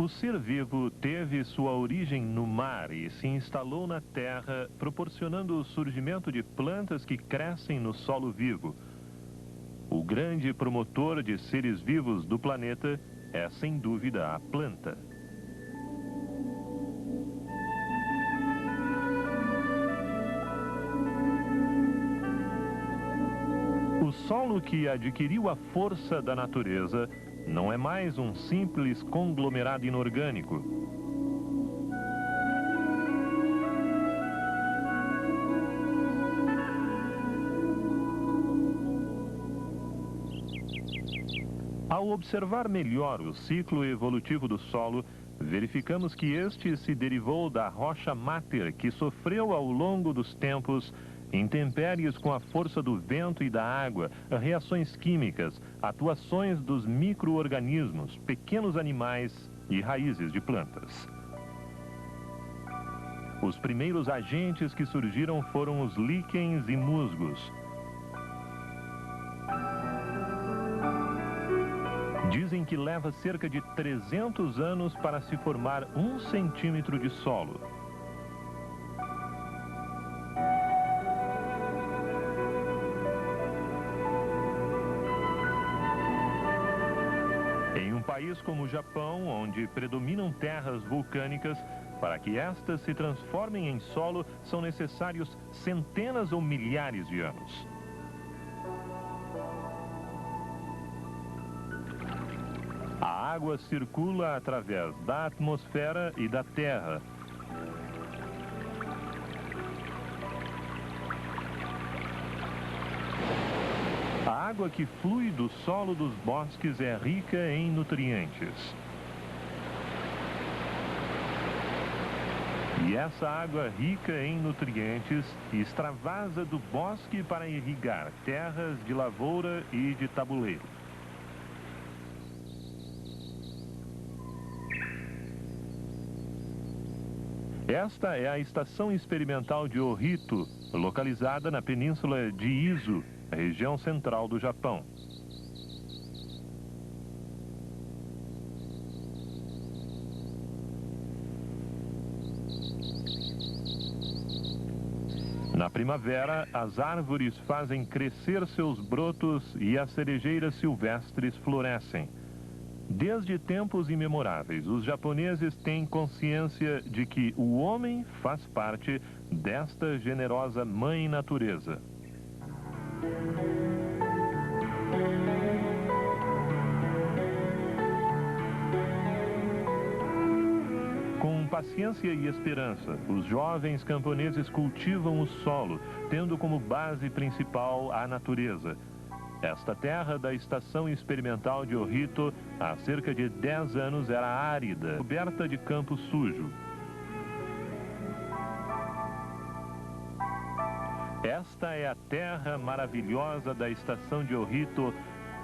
O ser vivo teve sua origem no mar e se instalou na terra, proporcionando o surgimento de plantas que crescem no solo vivo. O grande promotor de seres vivos do planeta é, sem dúvida, a planta. O solo que adquiriu a força da natureza não é mais um simples conglomerado inorgânico. Ao observar melhor o ciclo evolutivo do solo, verificamos que este se derivou da rocha máter que sofreu ao longo dos tempos intempéries com a força do vento e da água, reações químicas, atuações dos micro-organismos, pequenos animais e raízes de plantas. Os primeiros agentes que surgiram foram os líquens e musgos. Dizem que leva cerca de 300 anos para se formar 1 centímetro de solo. Em um país como o Japão, onde predominam terras vulcânicas, para que estas se transformem em solo, são necessários centenas ou milhares de anos. A água circula através da atmosfera e da terra. A água que flui do solo dos bosques é rica em nutrientes. E essa água rica em nutrientes extravasa do bosque para irrigar terras de lavoura e de tabuleiro. Esta é a estação experimental de Ohito, localizada na península de Izu, região central do Japão. Na primavera, as árvores fazem crescer seus brotos e as cerejeiras silvestres florescem. Desde tempos imemoráveis, os japoneses têm consciência de que o homem faz parte desta generosa mãe natureza. Com paciência e esperança, os jovens camponeses cultivam o solo, tendo como base principal a natureza. Esta terra da estação experimental de Ohito, há cerca de 10 anos, era árida, coberta de campo sujo. Esta é a terra maravilhosa da estação de Ohito,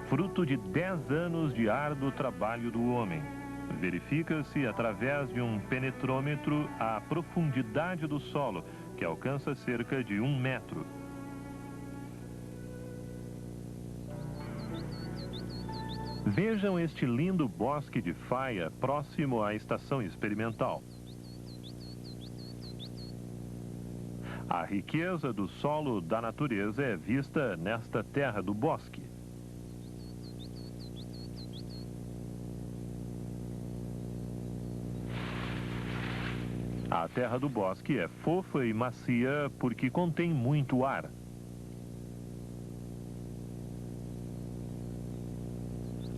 fruto de 10 anos de árduo trabalho do homem. Verifica-se através de um penetrômetro a profundidade do solo, que alcança cerca de 1 metro. Vejam este lindo bosque de faia próximo à estação experimental. A riqueza do solo da natureza é vista nesta terra do bosque. A terra do bosque é fofa e macia porque contém muito ar.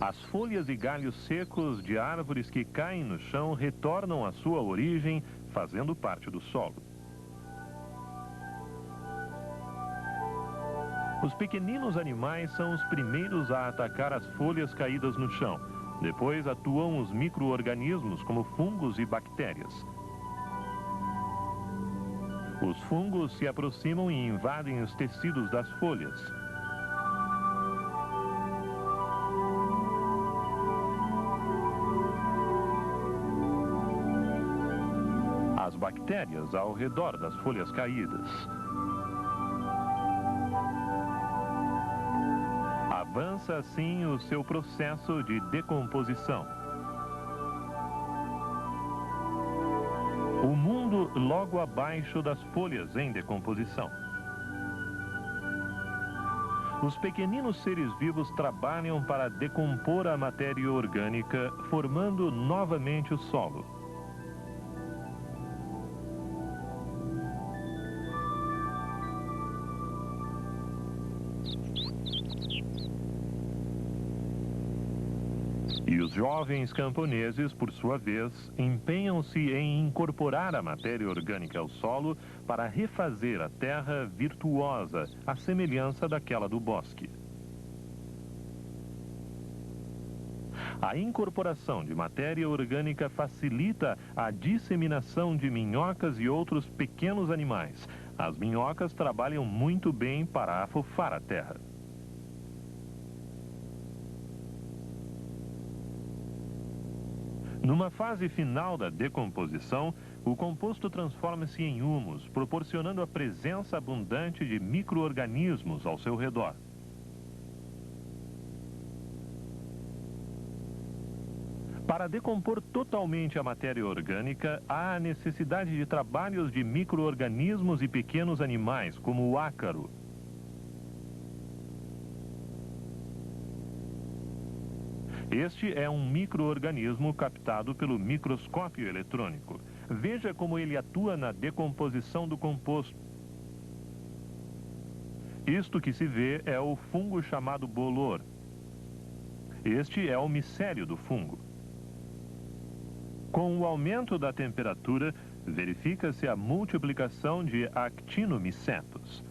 As folhas e galhos secos de árvores que caem no chão retornam à sua origem, fazendo parte do solo. Os pequeninos animais são os primeiros a atacar as folhas caídas no chão. Depois atuam os micro-organismos como fungos e bactérias. Os fungos se aproximam e invadem os tecidos das folhas. As bactérias ao redor das folhas caídas. Avança assim o seu processo de decomposição. logo abaixo das folhas em decomposição. Os pequeninos seres vivos trabalham para decompor a matéria orgânica, formando novamente o solo. E os jovens camponeses, por sua vez, empenham-se em incorporar a matéria orgânica ao solo para refazer a terra virtuosa, à semelhança daquela do bosque. A incorporação de matéria orgânica facilita a disseminação de minhocas e outros pequenos animais. As minhocas trabalham muito bem para afofar a terra. Numa fase final da decomposição, o composto transforma-se em humus, proporcionando a presença abundante de micro-organismos ao seu redor. Para decompor totalmente a matéria orgânica, há a necessidade de trabalhos de micro-organismos e pequenos animais, como o ácaro. Este é um micro-organismo captado pelo microscópio eletrônico. Veja como ele atua na decomposição do composto. Isto que se vê é o fungo chamado bolor. Este é o micélio do fungo. Com o aumento da temperatura, verifica-se a multiplicação de actinomicetos.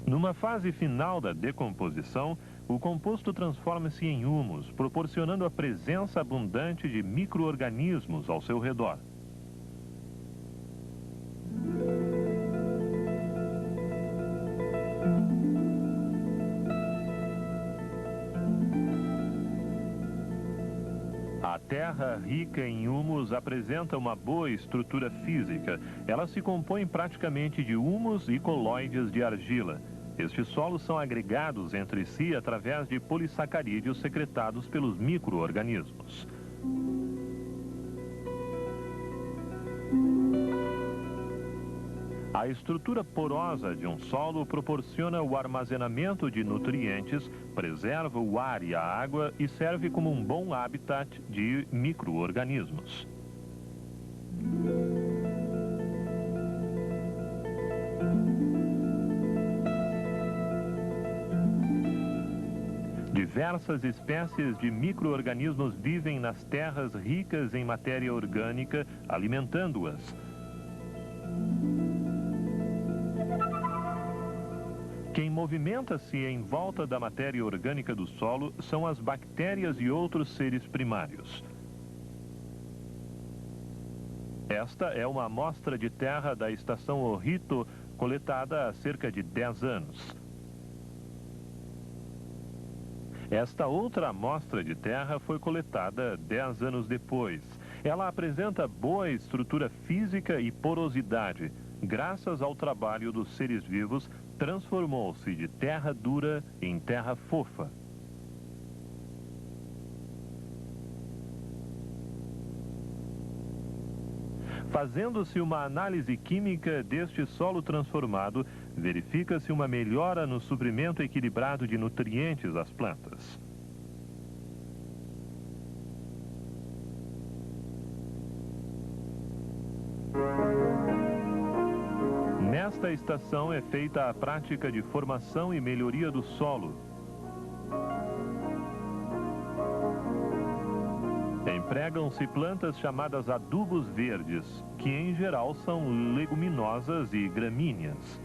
Numa fase final da decomposição, o composto transforma-se em humus, proporcionando a presença abundante de micro-organismos ao seu redor. A terra rica em humus apresenta uma boa estrutura física. Ela se compõe praticamente de humus e colóides de argila. Estes solos são agregados entre si através de polissacarídeos secretados pelos micro-organismos. A estrutura porosa de um solo proporciona o armazenamento de nutrientes, preserva o ar e a água e serve como um bom habitat de micro-organismos. Diversas espécies de micro-organismos vivem nas terras ricas em matéria orgânica, alimentando-as. Quem movimenta-se em volta da matéria orgânica do solo são as bactérias e outros seres primários. Esta é uma amostra de terra da estação Ohito, coletada há cerca de 10 anos. Esta outra amostra de terra foi coletada 10 anos depois. Ela apresenta boa estrutura física e porosidade. Graças ao trabalho dos seres vivos, transformou-se de terra dura em terra fofa. Fazendo-se uma análise química deste solo transformado, verifica-se uma melhora no suprimento equilibrado de nutrientes às plantas. Nesta estação é feita a prática de formação e melhoria do solo. Empregam-se plantas chamadas adubos verdes, que em geral são leguminosas e gramíneas.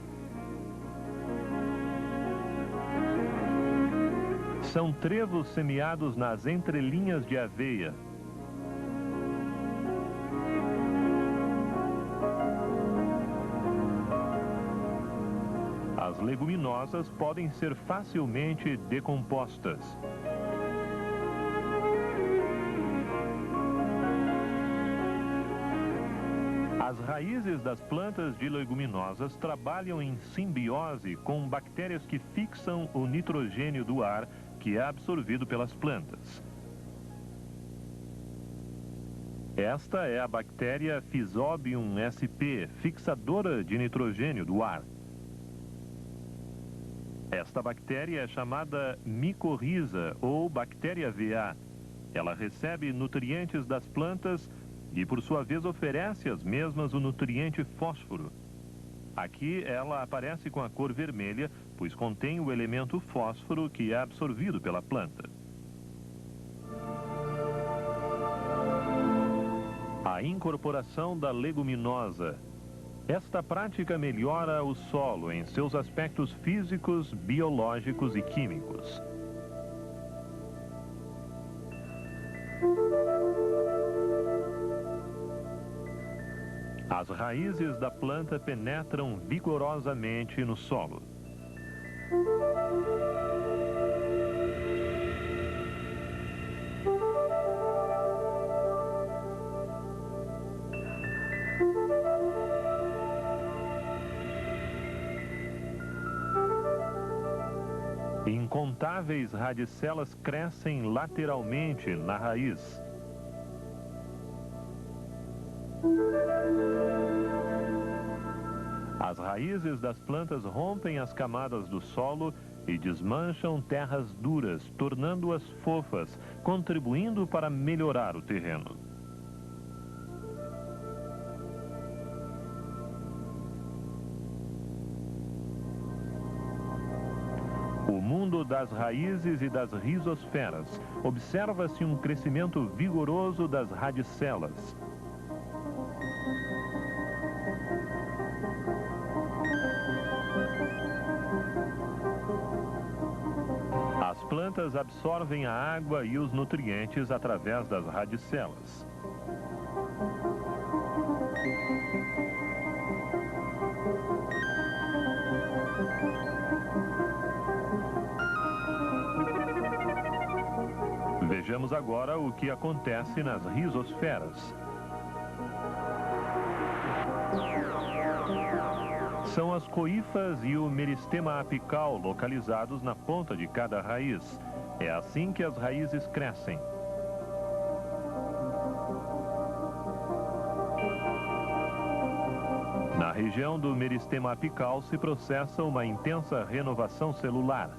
São trevos semeados nas entrelinhas de aveia. As leguminosas podem ser facilmente decompostas. As raízes das plantas de leguminosas trabalham em simbiose com bactérias que fixam o nitrogênio do ar, que é absorvido pelas plantas. Esta é a bactéria Physobium sp, fixadora de nitrogênio do ar. Esta bactéria é chamada micorriza ou bactéria VA. Ela recebe nutrientes das plantas e, por sua vez, oferece às mesmas o nutriente fósforo. Aqui ela aparece com a cor vermelha, pois contém o elemento fósforo que é absorvido pela planta. A incorporação da leguminosa. Esta prática melhora o solo em seus aspectos físicos, biológicos e químicos. As raízes da planta penetram vigorosamente no solo. Incontáveis radicelas crescem lateralmente na raiz. As raízes das plantas rompem as camadas do solo e desmancham terras duras, tornando-as fofas, contribuindo para melhorar o terreno. O mundo das raízes e das rizosferas. Observa-se um crescimento vigoroso das radicelas. As plantas absorvem a água e os nutrientes através das radicelas. Vejamos agora o que acontece nas rizosferas. São as coífas e o meristema apical localizados na ponta de cada raiz. É assim que as raízes crescem. Na região do meristema apical se processa uma intensa renovação celular.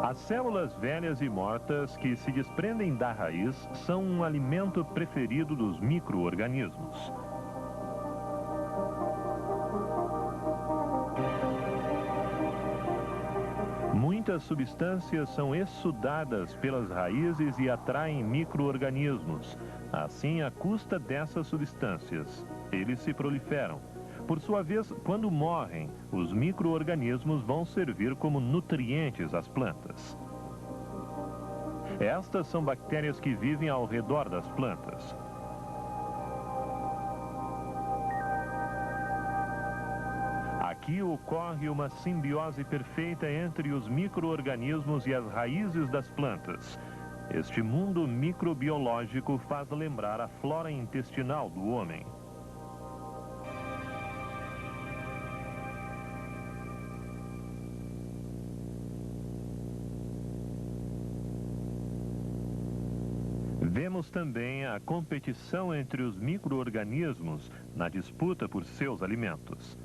As células velhas e mortas que se desprendem da raiz são um alimento preferido dos micro-organismos. Muitas substâncias são exsudadas pelas raízes e atraem micro-organismos. Assim, à custa dessas substâncias, eles se proliferam. Por sua vez, quando morrem, os micro-organismos vão servir como nutrientes às plantas. Estas são bactérias que vivem ao redor das plantas. Aqui ocorre uma simbiose perfeita entre os micro-organismos e as raízes das plantas. Este mundo microbiológico faz lembrar a flora intestinal do homem. Vemos também a competição entre os micro-organismos na disputa por seus alimentos.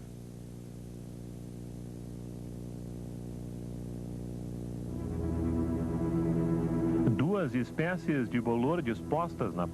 Duas espécies de bolor dispostas na